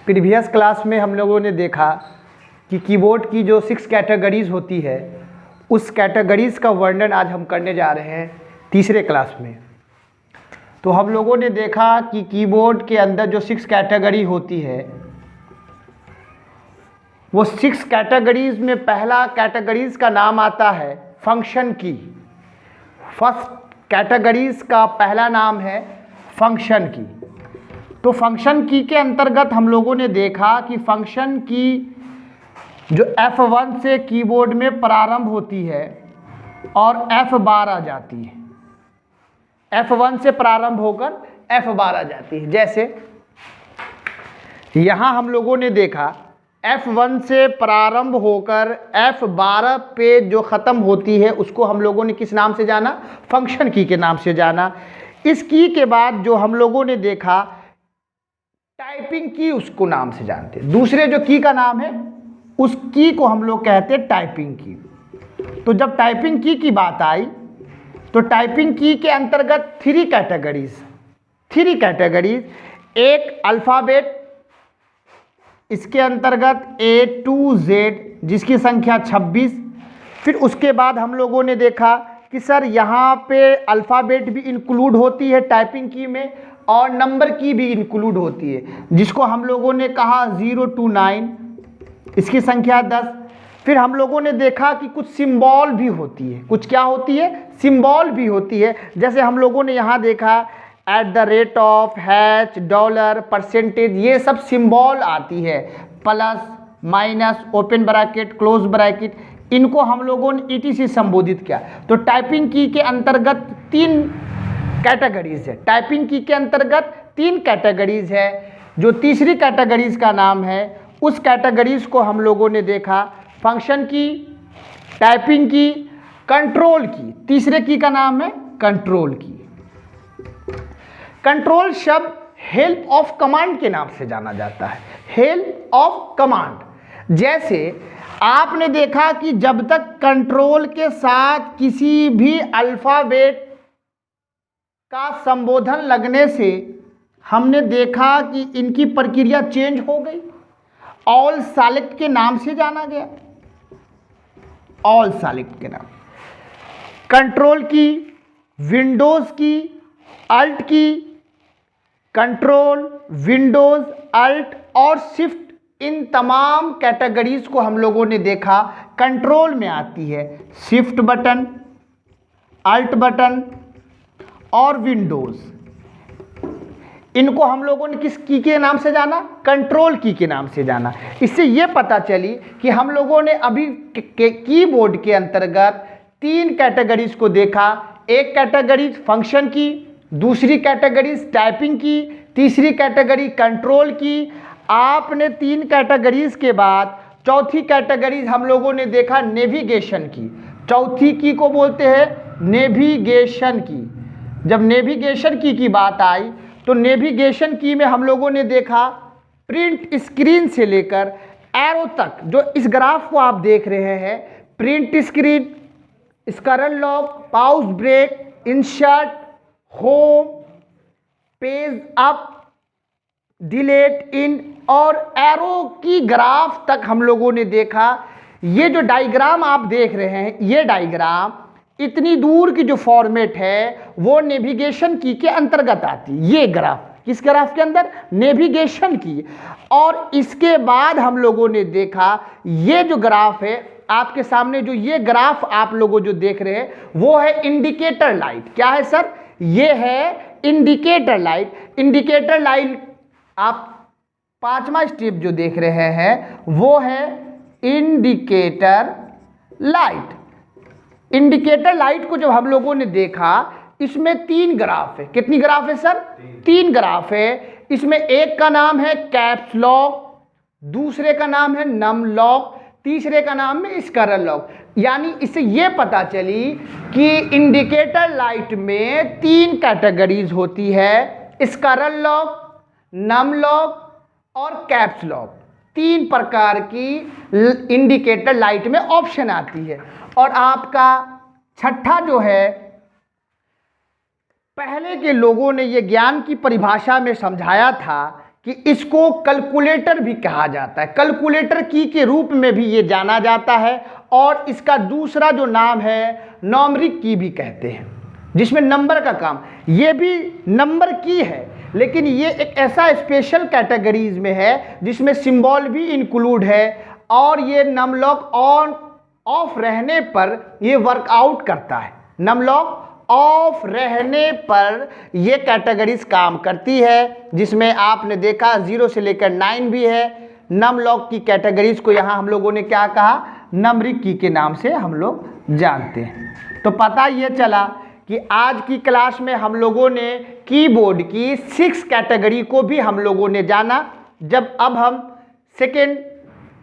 Previous class में हम लोगों ने देखा कि कीबोर्ड की जो 6 कैटेगरीज होती है उस कैटेगरीज का वर्णन आज हम करने जा रहे हैं तीसरे क्लास में। तो हम लोगों ने देखा कि कीबोर्ड के अंदर जो 6 कैटेगरी होती है वो 6 कैटेगरीज में पहला कैटेगरीज का नाम आता है फंक्शन की। फर्स्ट कैटेगरीज का पहला नाम है फंक्शन की। तो फंक्शन की के अंतर्गत हम लोगों ने देखा कि फंक्शन की जो F1 से कीबोर्ड में प्रारंभ होती है और F12 जाती है। F1 से प्रारंभ होकर F12 जाती है। जैसे यहाँ हम लोगों ने देखा F1 से प्रारंभ होकर F12 पे जो ख़त्म होती है उसको हम लोगों ने किस नाम से जाना? फंक्शन की के नाम से जाना। इस की के बाद जो हम लोगों ने देखा टाइपिंग की, उसको नाम से जानते हैं। दूसरे जो की का नाम है उस की को हम लोग कहते हैं टाइपिंग की। तो जब टाइपिंग की बात आई तो टाइपिंग की के अंतर्गत 3 कैटेगरीज, एक अल्फ़ाबेट, इसके अंतर्गत A to Z जिसकी संख्या 26। फिर उसके बाद हम लोगों ने देखा कि सर यहाँ पे अल्फ़ाबेट भी इंक्लूड होती है टाइपिंग की में और नंबर की भी इंक्लूड होती है, जिसको हम लोगों ने कहा 0 to 9, इसकी संख्या 10। फिर हम लोगों ने देखा कि कुछ सिंबल भी होती है। कुछ क्या होती है? सिंबल भी होती है। जैसे हम लोगों ने यहाँ देखा @ हैश, डॉलर, परसेंटेज, ये सब सिंबल आती है। Plus, minus, open bracket, close bracket, इनको हम लोगों ने ET से संबोधित किया। तो टाइपिंग की के अंतर्गत 3 कैटेगरीज है। टाइपिंग की के अंतर्गत 3 कैटेगरीज है। जो तीसरी कैटेगरीज का नाम है उस कैटेगरीज को हम लोगों ने देखा फंक्शन की, टाइपिंग की, कंट्रोल की। तीसरे की का नाम है कंट्रोल की। कंट्रोल शब्द हेल्प ऑफ कमांड के नाम से जाना जाता है। Help of command. जैसे आपने देखा कि जब तक कंट्रोल के साथ किसी भी अल्फ़ाबेट का संबोधन लगने से हमने देखा कि इनकी प्रक्रिया चेंज हो गई। ऑल सेलेक्ट के नाम से जाना गया, ऑल सेलेक्ट के नाम। कंट्रोल की, विंडोज की, अल्ट की, कंट्रोल, विंडोज, अल्ट और शिफ्ट, इन तमाम कैटेगरीज को हम लोगों ने देखा कंट्रोल में आती है। शिफ्ट बटन, अल्ट बटन और विंडोज, इनको हम लोगों ने किस की के नाम से जाना? कंट्रोल की के नाम से जाना। इससे ये पता चली कि हम लोगों ने अभी कीबोर्ड के अंतर्गत 3 कैटेगरीज को देखा। एक कैटेगरी फंक्शन की, दूसरी कैटेगरी टाइपिंग की, तीसरी कैटेगरी कंट्रोल की। आपने 3 कैटेगरीज के बाद चौथी कैटेगरी हम लोगों ने देखा नेविगेशन की। चौथी की को बोलते हैं नेविगेशन की। जब नेविगेशन की बात आई तो नेविगेशन की में हम लोगों ने देखा प्रिंट स्क्रीन से लेकर एरो तक। जो इस ग्राफ को आप देख रहे हैं, print screen, scroll lock, pause break, insert, home, page up, delete, end और एरो की ग्राफ तक हम लोगों ने देखा। ये जो डायग्राम आप देख रहे हैं, ये डायग्राम इतनी दूर की जो फॉर्मेट है वो नेविगेशन की के अंतर्गत आती है। ये ग्राफ किस ग्राफ के अंदर? नेविगेशन की। और इसके बाद हम लोगों ने देखा ये जो ग्राफ है आपके सामने, जो ये ग्राफ आप लोगों जो देख रहे हैं वो है इंडिकेटर लाइट। क्या है सर? ये है इंडिकेटर लाइट। इंडिकेटर लाइट आप 5वां स्टेप जो देख रहे हैं वो है इंडिकेटर लाइट। इंडिकेटर लाइट को जब हम लोगों ने देखा इसमें 3 ग्राफ है। कितनी ग्राफ है सर? 3 ग्राफ है। इसमें एक का नाम है कैप्स लॉक, दूसरे का नाम है नम लॉक, तीसरे का नाम है स्क्रॉल लॉक। यानी इससे ये पता चली कि इंडिकेटर लाइट में 3 कैटेगरीज होती है, स्क्रॉल लॉक, नम लॉक और कैप्स लॉक। 3 प्रकार की इंडिकेटर लाइट में ऑप्शन आती है। और आपका छठा जो है, पहले के लोगों ने ये ज्ञान की परिभाषा में समझाया था कि इसको कैलकुलेटर भी कहा जाता है, कैलकुलेटर की के रूप में भी ये जाना जाता है, और इसका दूसरा जो नाम है न्यूमेरिक की भी कहते हैं, जिसमें नंबर का काम, ये भी नंबर की है, लेकिन ये एक ऐसा स्पेशल कैटेगरीज में है जिसमें सिंबल भी इंक्लूड है, और ये नमलॉक ऑन ऑफ रहने पर ये वर्कआउट करता है। नमलॉक ऑफ रहने पर ये कैटेगरीज काम करती है, जिसमें आपने देखा 0 से लेकर 9 भी है। नमलॉक की कैटेगरीज को यहाँ हम लोगों ने क्या कहा, न्यूमेरिक की के नाम से हम लोग जानते हैं। तो पता ये चला कि आज की क्लास में हम लोगों ने कीबोर्ड की 6 कैटेगरी को भी हम लोगों ने जाना। जब अब हम सेकेंड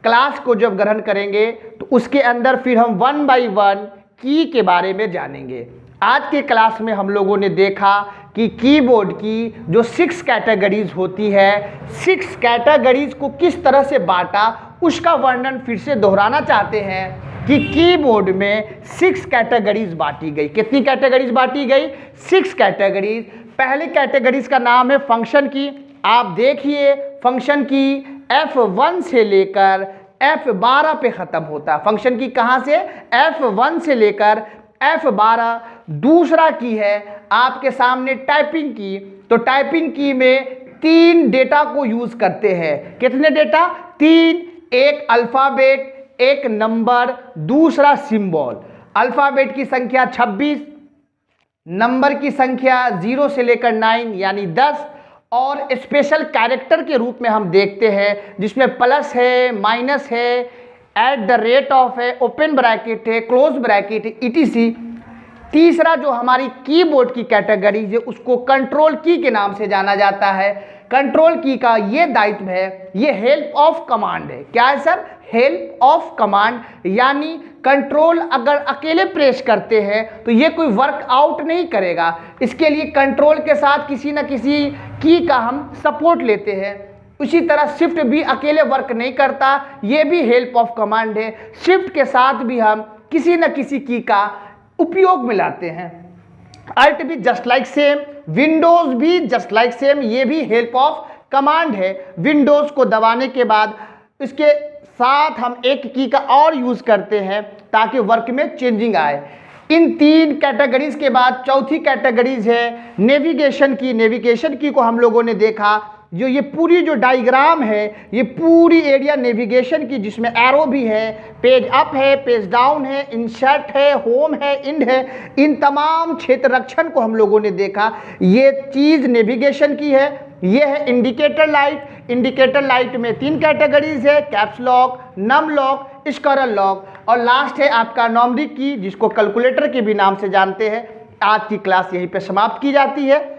क्लास को जब ग्रहण करेंगे तो उसके अंदर फिर हम 1 बाय 1 की के बारे में जानेंगे। आज के क्लास में हम लोगों ने देखा कि कीबोर्ड की जो 6 कैटेगरीज होती है, 6 कैटेगरीज को किस तरह से बांटा, उसका वर्णन फिर से दोहराना चाहते हैं कि कीबोर्ड में 6 कैटेगरीज बांटी गई। कितनी कैटेगरीज बांटी गई? 6 कैटेगरीज। पहली कैटेगरीज का नाम है फंक्शन की। आप देखिए फंक्शन की F1 से लेकर F12 पे ख़त्म होता है। फंक्शन की कहाँ से? F1 से लेकर F12। दूसरा की है आपके सामने टाइपिंग की। तो टाइपिंग की में 3 डेटा को यूज़ करते हैं। कितने डेटा? 3। एक अल्फ़ाबेट, एक नंबर, दूसरा सिंबल। अल्फ़ाबेट की संख्या 26, नंबर की संख्या 0 से लेकर 9 यानी 10, और स्पेशल कैरेक्टर के रूप में हम देखते हैं जिसमें प्लस है, माइनस है, @ है, ओपन ब्रैकेट है, क्लोज ब्रैकेट है, etc। तीसरा जो हमारी कीबोर्ड की कैटेगरी है उसको कंट्रोल की के नाम से जाना जाता है। कंट्रोल की का ये दायित्व है, ये हेल्प ऑफ कमांड है। क्या है सर? हेल्प ऑफ कमांड, यानी कंट्रोल अगर अकेले प्रेस करते हैं तो ये कोई वर्कआउट नहीं करेगा। इसके लिए कंट्रोल के साथ किसी न किसी की का हम सपोर्ट लेते हैं। उसी तरह शिफ्ट भी अकेले वर्क नहीं करता, ये भी हेल्प ऑफ कमांड है। शिफ्ट के साथ भी हम किसी न किसी की का उपयोग में लाते हैं। अल्ट भी जस्ट लाइक सेम, विंडोज भी जस्ट लाइक सेम, ये भी हेल्प ऑफ कमांड है। विंडोज को दबाने के बाद इसके साथ हम एक की का और यूज करते हैं ताकि वर्क में चेंजिंग आए। इन 3 कैटेगरीज के बाद चौथी कैटेगरीज है नेविगेशन की। नेविगेशन की को हम लोगों ने देखा, जो ये पूरी जो डायग्राम है ये पूरी एरिया नेविगेशन की, जिसमें एरो भी है, पेज अप है, पेज डाउन है, इंसर्ट है, होम है, इंड है, इन तमाम क्षेत्ररक्षण को हम लोगों ने देखा। ये चीज़ नेविगेशन की है। ये है इंडिकेटर लाइट। इंडिकेटर लाइट में 3 कैटेगरीज है, caps lock, num lock, scroll lock, और लास्ट है आपका न्यूमेरिक की, जिसको कैलकुलेटर के भी नाम से जानते हैं। आज की क्लास यहीं पे समाप्त की जाती है।